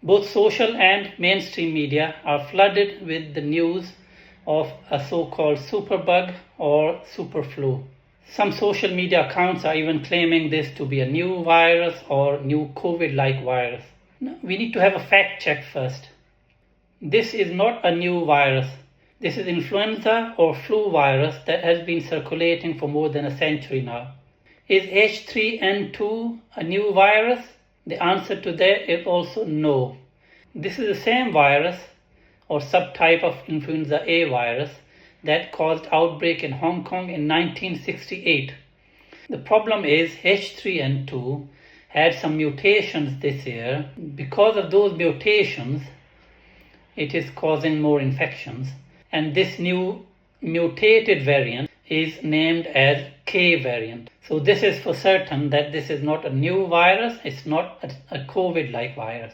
Both social and mainstream media are flooded with the news of a so-called superbug or superflu. Some social media accounts are even claiming this to be a new virus or new COVID-like virus. Now, we need to have a fact check first. This is not a new virus. This is influenza or flu virus that has been circulating for more than a century now. Is H3N2 a new virus? The answer to that is also no. This is the same virus or subtype of Influenza A virus that caused outbreak in Hong Kong in 1968. The problem is H3N2 had some mutations this year. Because of those mutations, it is causing more infections. And this new mutated variant is named as K variant. So this is for certain that this is not a new virus, it's not a COVID-like virus.